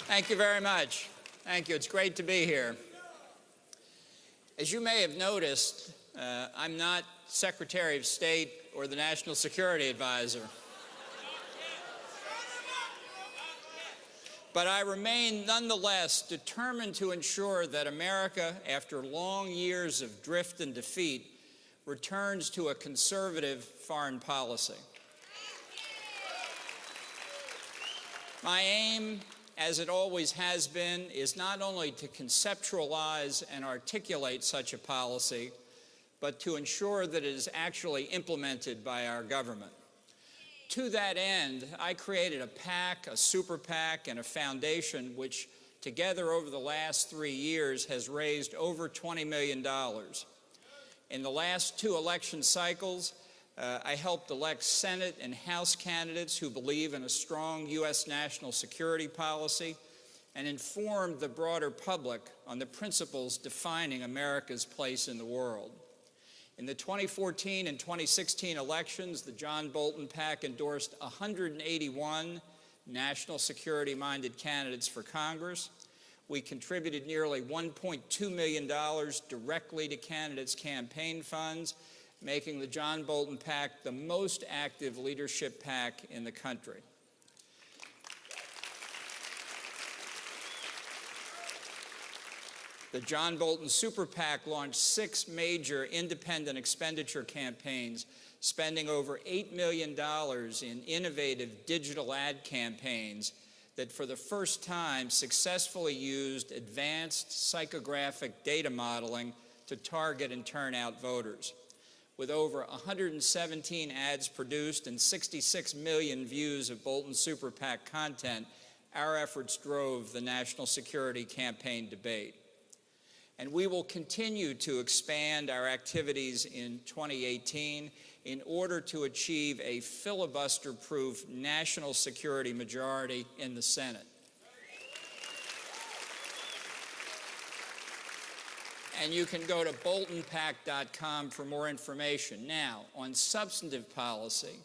Thank you very much. Thank you. It's great to be here. As you may have noticed, I'm not Secretary of State or the National Security Advisor. But I remain nonetheless determined to ensure that America, after long years of drift and defeat, returns to a conservative foreign policy. My aim, as it always has been, is not only to conceptualize and articulate such a policy, but to ensure that it is actually implemented by our government. To that end, I created a PAC, a super PAC, and a foundation which together over the last 3 years has raised over $20 million. In the last 2 election cycles, I helped elect Senate and House candidates who believe in a strong U.S. national security policy and informed the broader public on the principles defining America's place in the world. In the 2014 and 2016 elections, the John Bolton PAC endorsed 181 national security-minded candidates for Congress. We contributed nearly $1.2 million directly to candidates' campaign funds, making the John Bolton PAC the most active leadership PAC in the country. The John Bolton Super PAC launched 6 major independent expenditure campaigns, spending over $8 million in innovative digital ad campaigns that for the first time successfully used advanced psychographic data modeling to target and turn out voters. With over 117 ads produced and 66 million views of Bolton Super PAC content, our efforts drove the national security campaign debate. And we will continue to expand our activities in 2018 in order to achieve a filibuster-proof national security majority in the Senate. And you can go to boltonpac.com for more information. Now, on substantive policy,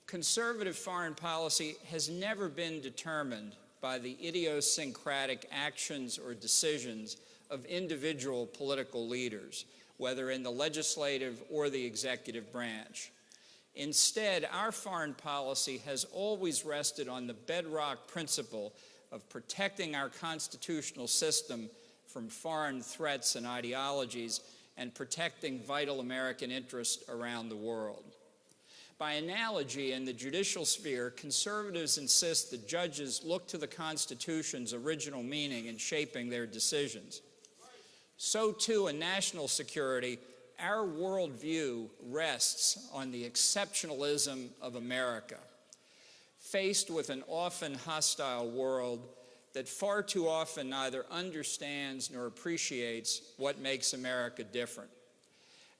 conservative foreign policy has never been determined by the idiosyncratic actions or decisions of individual political leaders, whether in the legislative or the executive branch. Instead, our foreign policy has always rested on the bedrock principle of protecting our constitutional system from foreign threats and ideologies and protecting vital American interests around the world. By analogy, in the judicial sphere, conservatives insist that judges look to the Constitution's original meaning in shaping their decisions. So too in national security, our worldview rests on the exceptionalism of America. Faced with an often hostile world that far too often neither understands nor appreciates what makes America different,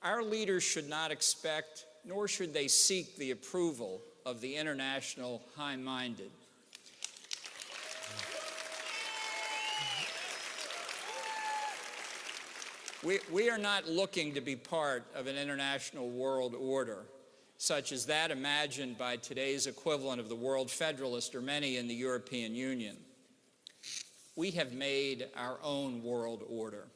our leaders should not expect, nor should they seek the approval of the international high-minded. We are not looking to be part of an international world order, such as that imagined by today's equivalent of the World Federalist or many in the European Union. We have made our own world order.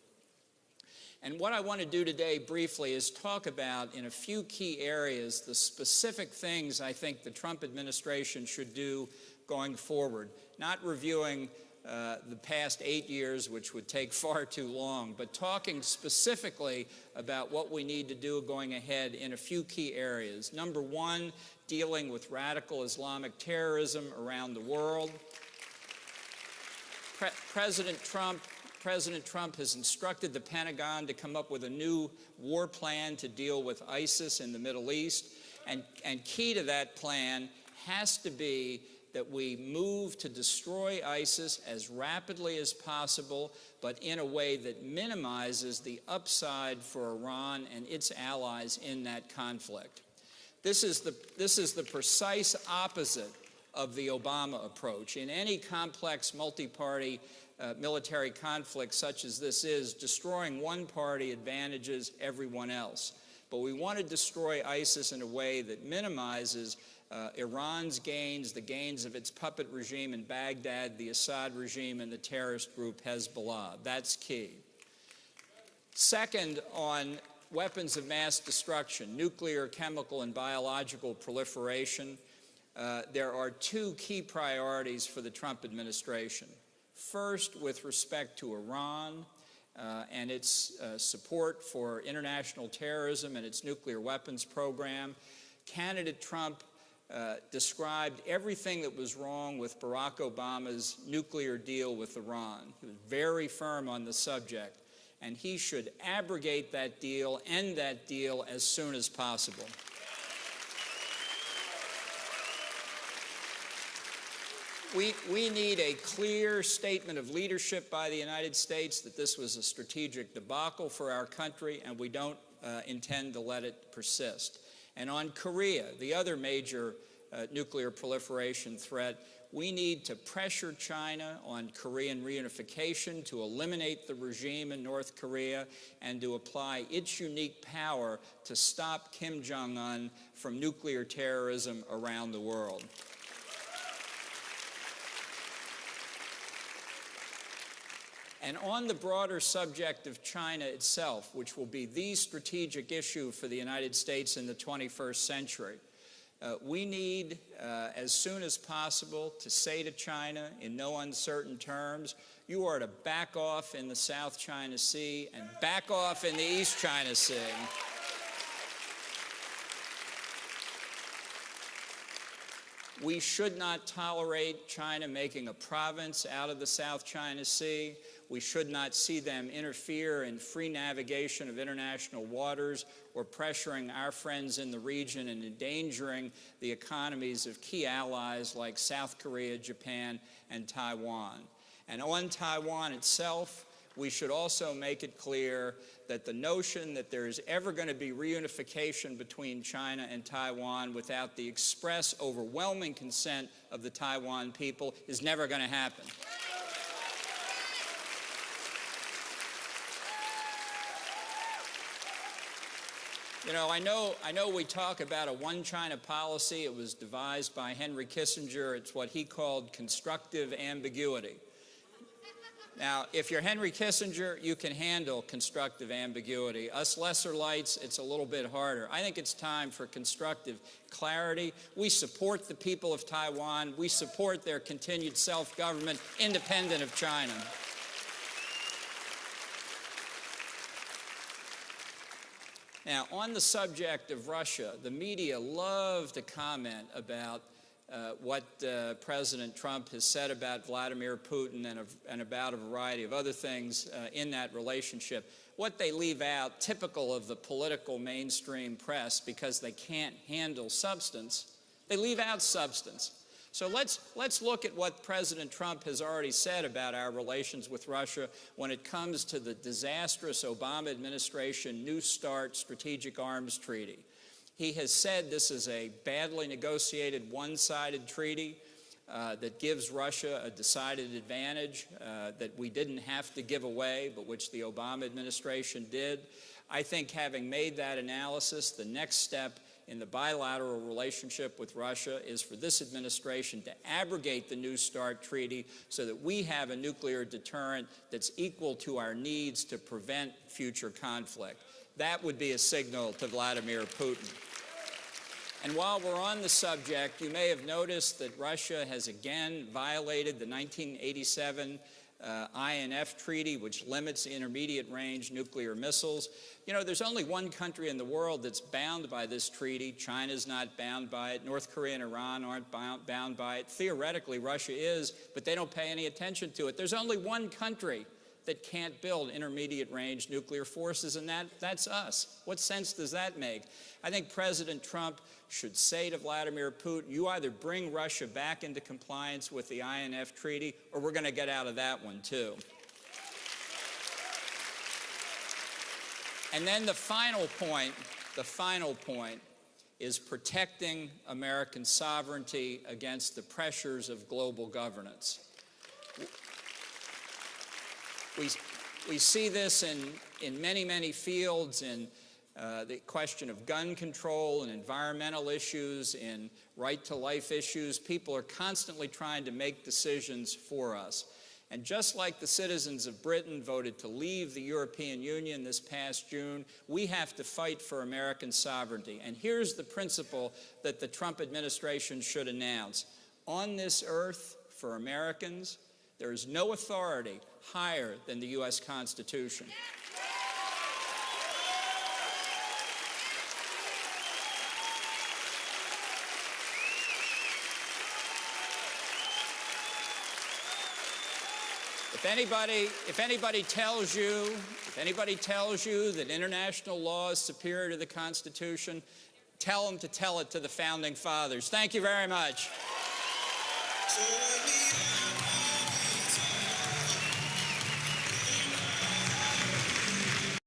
And what I want to do today briefly is talk about, in a few key areas, the specific things I think the Trump administration should do going forward, not reviewing the past 8 years, which would take far too long, but talking specifically about what we need to do going ahead in a few key areas. Number one, dealing with radical Islamic terrorism around the world. President Trump has instructed the Pentagon to come up with a new war plan to deal with ISIS in the Middle East, and key to that plan has to be that we move to destroy ISIS as rapidly as possible, but in a way that minimizes the upside for Iran and its allies in that conflict. This is the precise opposite of the Obama approach. In any complex multi-party military conflict such as this is, destroying one party advantages everyone else. But we want to destroy ISIS in a way that minimizes Iran's gains, the gains of its puppet regime in Baghdad, the Assad regime, and the terrorist group Hezbollah. That's key. Second, on weapons of mass destruction, nuclear, chemical, and biological proliferation, there are two key priorities for the Trump administration. First, with respect to Iran and its support for international terrorism and its nuclear weapons program, candidate Trump described everything that was wrong with Barack Obama's nuclear deal with Iran. He was very firm on the subject, and he should abrogate that deal, end that deal as soon as possible. We need a clear statement of leadership by the United States that this was a strategic debacle for our country, and we don't intend to let it persist. And on Korea, the other major nuclear proliferation threat, we need to pressure China on Korean reunification, to eliminate the regime in North Korea, and to apply its unique power to stop Kim Jong-un from nuclear terrorism around the world. And on the broader subject of China itself, which will be the strategic issue for the United States in the 21st century, we need, as soon as possible, to say to China in no uncertain terms, you are to back off in the South China Sea and back off in the East China Sea. We should not tolerate China making a province out of the South China Sea. We should not see them interfere in free navigation of international waters or pressuring our friends in the region and endangering the economies of key allies like South Korea, Japan, and Taiwan. And on Taiwan itself, we should also make it clear that the notion that there is ever going to be reunification between China and Taiwan without the express, overwhelming consent of the Taiwan people is never going to happen. You know, I know we talk about a one-China policy. It was devised by Henry Kissinger. It's what he called constructive ambiguity. Now, if you're Henry Kissinger, you can handle constructive ambiguity. Us lesser lights, it's a little bit harder. I think it's time for constructive clarity. We support the people of Taiwan. We support their continued self-government, independent of China. Now, on the subject of Russia, the media love to comment about what President Trump has said about Vladimir Putin and about a variety of other things in that relationship. What they leave out, typical of the political mainstream press, because they can't handle substance, they leave out substance. So let's look at what President Trump has already said about our relations with Russia when it comes to the disastrous Obama administration New START strategic arms treaty. He has said this is a badly negotiated, one-sided treaty that gives Russia a decided advantage that we didn't have to give away, but which the Obama administration did. I think having made that analysis, the next step in the bilateral relationship with Russia is for this administration to abrogate the New START treaty so that we have a nuclear deterrent that's equal to our needs to prevent future conflict. That would be a signal to Vladimir Putin. And while we're on the subject, you may have noticed that Russia has again violated the 1987 INF treaty, which limits intermediate-range nuclear missiles. You know, there's only one country in the world that's bound by this treaty. China's not bound by it. North Korea and Iran aren't bound by it. Theoretically, Russia is, but they don't pay any attention to it. There's only one country that can't build intermediate-range nuclear forces, and that's us. What sense does that make? I think President Trump should say to Vladimir Putin, you either bring Russia back into compliance with the INF treaty, or we're going to get out of that one, too. And then the final point is protecting American sovereignty against the pressures of global governance. We see this in many, many fields, in the question of gun control and environmental issues and right-to-life issues. People are constantly trying to make decisions for us. And just like the citizens of Britain voted to leave the European Union this past June, we have to fight for American sovereignty. And here's the principle that the Trump administration should announce. On this earth, for Americans, there is no authority higher than the U.S. Constitution. If anybody tells you that international law is superior to the Constitution, tell them to tell it to the Founding Fathers. Thank you very much.